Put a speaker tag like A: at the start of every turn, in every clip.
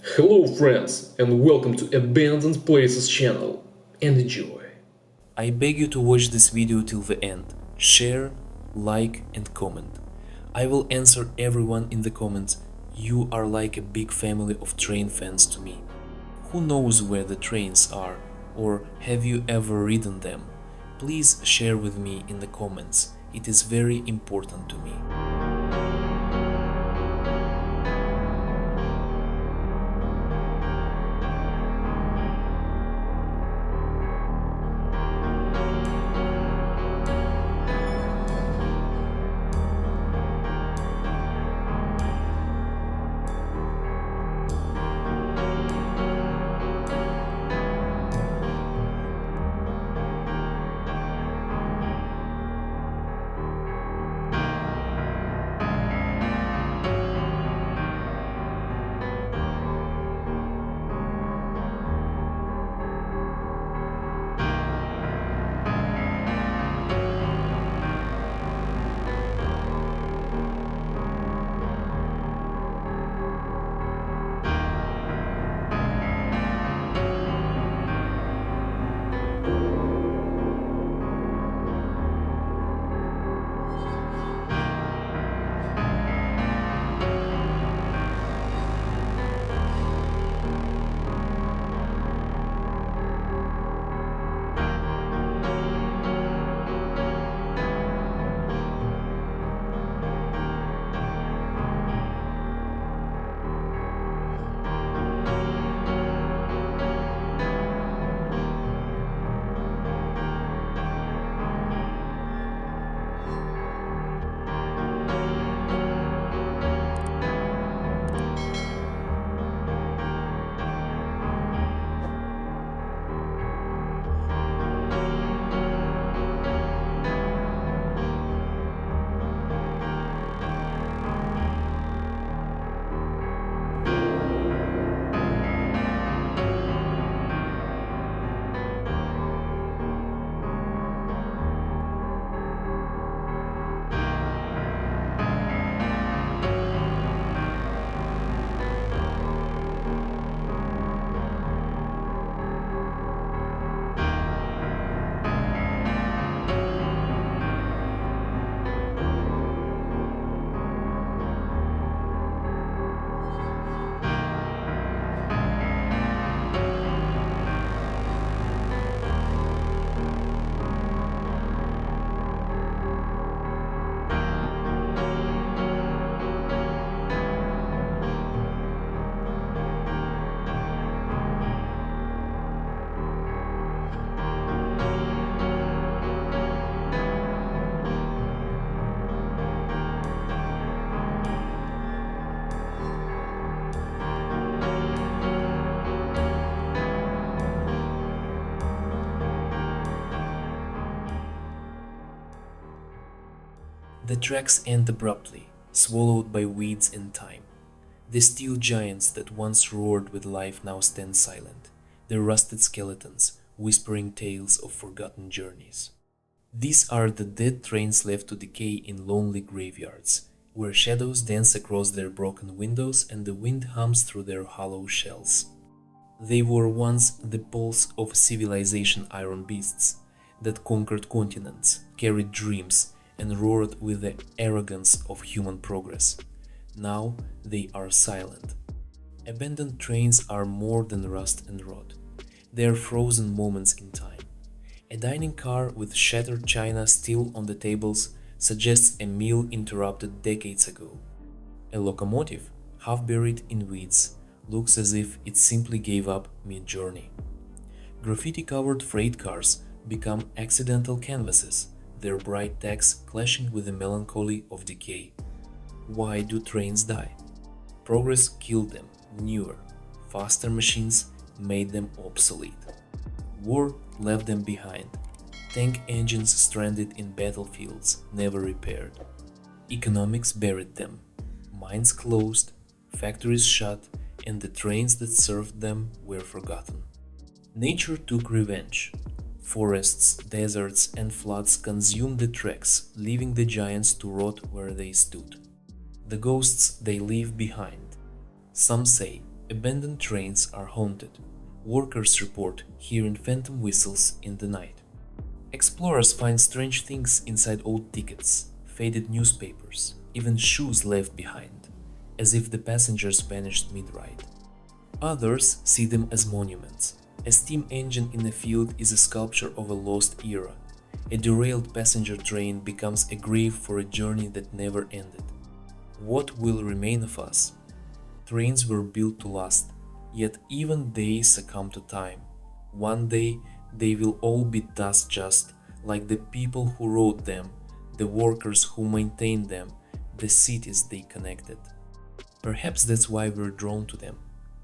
A: Hello friends and welcome to Abandoned Places channel and enjoy.
B: I beg you to watch this video till the end. Share, like and comment. I will answer everyone in the comments. You are like a big family of train fans to me. Who knows where the trains are, or have you ever ridden them? Please share with me in the comments. It is very important to me. The tracks end abruptly, swallowed by weeds and time. The steel giants that once roared with life now stand silent, their rusted skeletons whispering tales of forgotten journeys. These are the dead trains left to decay in lonely graveyards, where shadows dance across their broken windows and the wind hums through their hollow shells. They were once the pulse of civilization iron beasts that conquered continents, carried dreams, and roared with the arrogance of human progress. Now they are silent. Abandoned trains are more than rust and rot. They are frozen moments in time. A dining car with shattered china still on the tables suggests a meal interrupted decades ago. A locomotive, half buried in weeds, looks as if it simply gave up mid-journey. Graffiti-covered freight cars become accidental canvases, their bright tags clashing with the melancholy of decay. Why do trains die? Progress killed them. Newer, faster machines made them obsolete. War left them behind. Tank engines stranded in battlefields, never repaired. Economics buried them. Mines closed, factories shut, and the trains that served them were forgotten. Nature took revenge. Forests, deserts, and floods consumed the tracks, leaving the giants to rot where they stood. The ghosts they leave behind. Some say Abandoned trains are haunted. Workers report hearing phantom whistles in the night. Explorers find strange things inside old tickets, faded newspapers, even shoes left behind, as if the passengers vanished mid-ride. Others see them as monuments. A steam engine in a field is a sculpture of a lost era. A derailed passenger train becomes a grave for a journey that never ended. What will remain of us? Trains were built to last, yet even they succumb to time. One day they will all be dust, just like the people who rode them, the workers who maintained them, the cities they connected. Perhaps that's why we're drawn to them.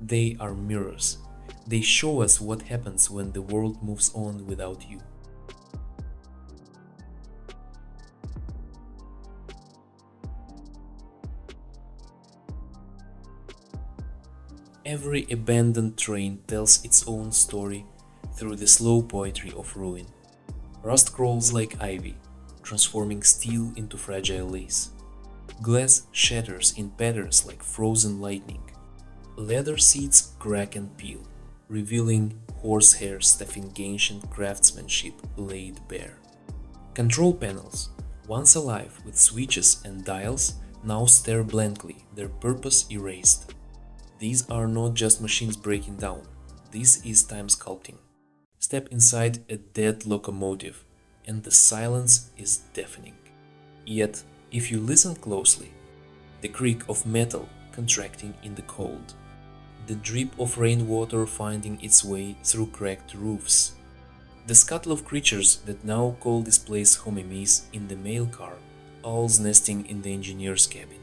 B: They are mirrors. They show us what happens when the world moves on without you. Every abandoned train tells its own story through the slow poetry of ruin. Rust crawls like ivy, transforming steel into fragile lace. Glass shatters in patterns like frozen lightning. Leather seats crack and peel, revealing horsehair stuffing ancient craftsmanship laid bare. Control panels, once alive with switches and dials, now stare blankly, their purpose erased. These are not just machines breaking down, this is time sculpting. Step inside a dead locomotive, and the silence is deafening. Yet, if you listen closely, the creak of metal contracting in the cold, the drip of rainwater finding its way through cracked roofs, the scuttle of creatures that now call this place home amiss in the mail car, owls nesting in the engineer's cabin.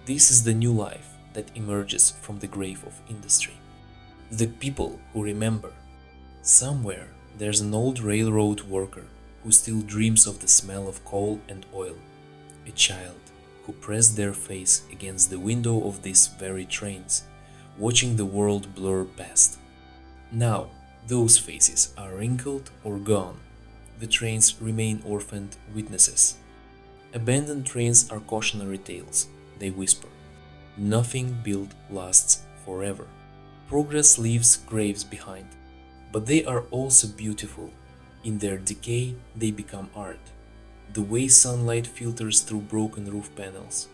B: This is the new life that emerges from the grave of industry. The people who remember. Somewhere there's an old railroad worker who still dreams of the smell of coal and oil, a child who pressed their face against the window of these very trains, watching the world blur past. Now, those faces are wrinkled or gone. The trains remain orphaned witnesses. Abandoned trains are cautionary tales, they whisper. Nothing built lasts forever. Progress leaves graves behind. But they are also beautiful. In their decay, they become art. The way sunlight filters through broken roof panels,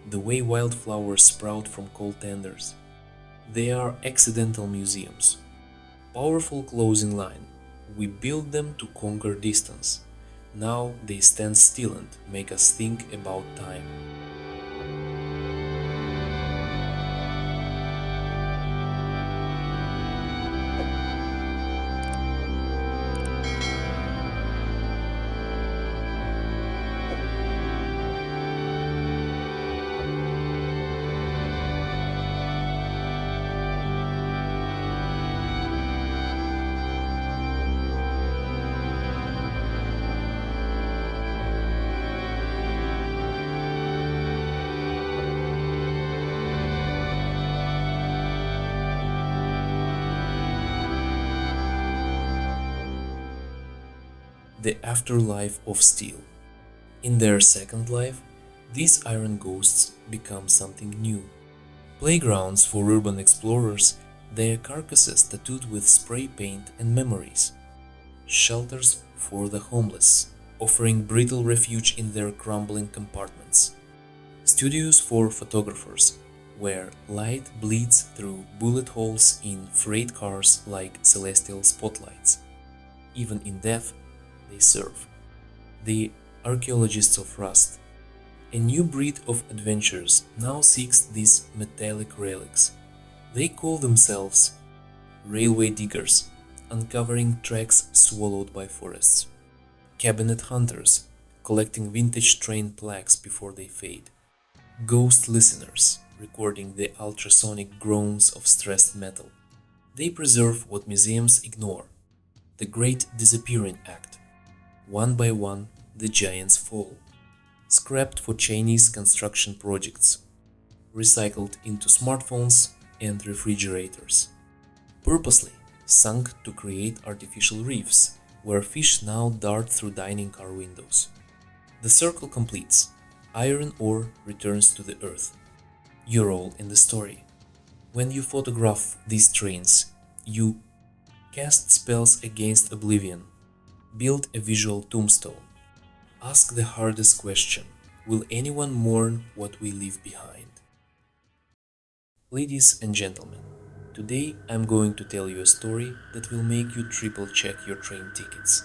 B: the way wildflowers sprout from cold tenders. They are accidental museums. Powerful closing line. We build them to conquer distance. Now they stand still and make us think about time. The afterlife of steel. In their second life, these iron ghosts become something new. Playgrounds for urban explorers, their carcasses tattooed with spray paint and memories. Shelters for the homeless, offering brittle refuge in their crumbling compartments. Studios for photographers, where light bleeds through bullet holes in freight cars like celestial spotlights. Even in death, they serve. The archaeologists of rust. A new breed of adventurers now seeks these metallic relics. They call themselves railway diggers, uncovering tracks swallowed by forests. Cabinet hunters, collecting vintage train plaques before they fade. Ghost listeners, recording the ultrasonic groans of stressed metal. They preserve what museums ignore. The Great Disappearing Act. One by one, the giants fall. Scrapped for Chinese construction projects. Recycled into smartphones and refrigerators. Purposely sunk to create artificial reefs, where fish now dart through dining car windows. The circle completes. Iron ore returns to the earth. Your role in the story. When you photograph these trains, you cast spells against oblivion, build a visual tombstone, ask the hardest question: will anyone mourn what we leave behind? Ladies and gentlemen, today I'm going to tell you a story that will make you triple check your train tickets.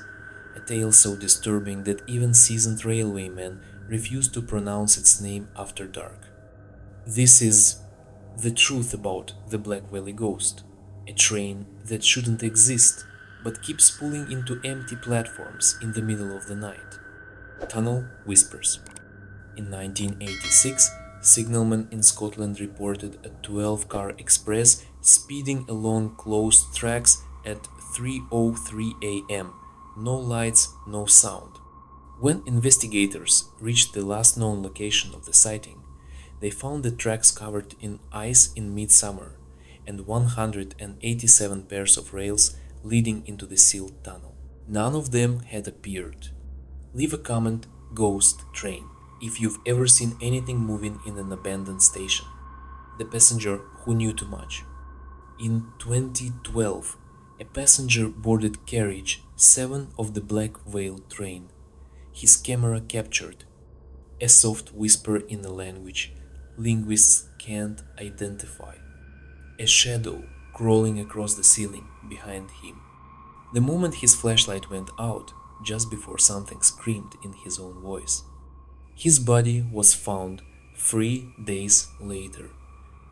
B: A tale so disturbing that even seasoned railwaymen refuse to pronounce its name after dark. This is the truth about the Black Valley Ghost, a train that shouldn't exist but keeps pulling into empty platforms in the middle of the night. Tunnel Whispers. In 1986, signalmen in Scotland reported a 12-car express speeding along closed tracks at 3:03 a.m. No lights, no sound. When investigators reached the last known location of the sighting, they found the tracks covered in ice in midsummer and 187 pairs of rails leading into the sealed tunnel. None of them had appeared. Leave a comment, Ghost Train, if you've ever seen anything moving in an abandoned station. The passenger who knew too much. In 2012, a passenger boarded carriage 7 of the Black Veil train. His camera captured a soft whisper in a language linguists can't identify, a shadow crawling across the ceiling behind him. The moment his flashlight went out, just before something screamed in his own voice. His body was found 3 days later,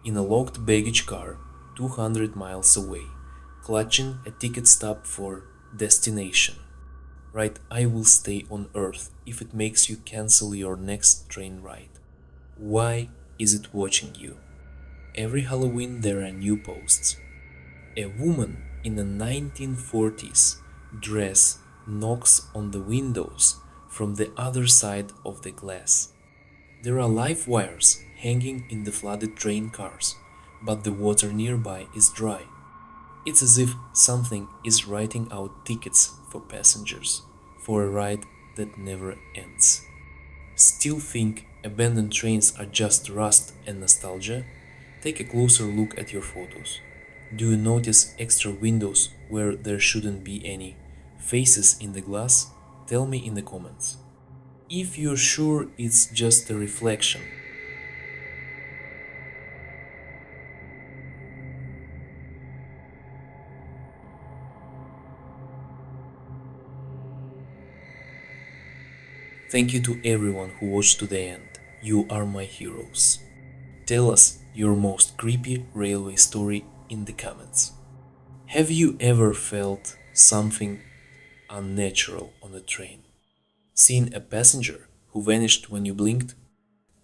B: in a locked baggage car 200 miles away, clutching a ticket stub for destination. Write "I will stay on Earth" if it makes you cancel your next train ride. Why is it watching you? Every Halloween there are new posts. A woman in a 1940s dress knocks on the windows from the other side of the glass. There are live wires hanging in the flooded train cars, but the water nearby is dry. It's as if something is writing out tickets for passengers for a ride that never ends. Still think abandoned trains are just rust and nostalgia? Take a closer look at your photos. Do you notice extra windows where there shouldn't be any? Faces in the glass? Tell me in the comments. If you're sure it's just a reflection. Thank you to everyone who watched to the end. You are my heroes. Tell us your most creepy railway story in the comments. Have you ever felt something unnatural on a train? Seen a passenger who vanished when you blinked?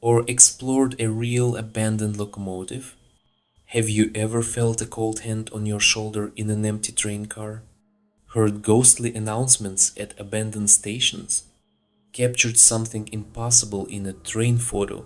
B: Or explored a real abandoned locomotive? Have you ever felt a cold hand on your shoulder in an empty train car? Heard ghostly announcements at abandoned stations? Captured something impossible in a train photo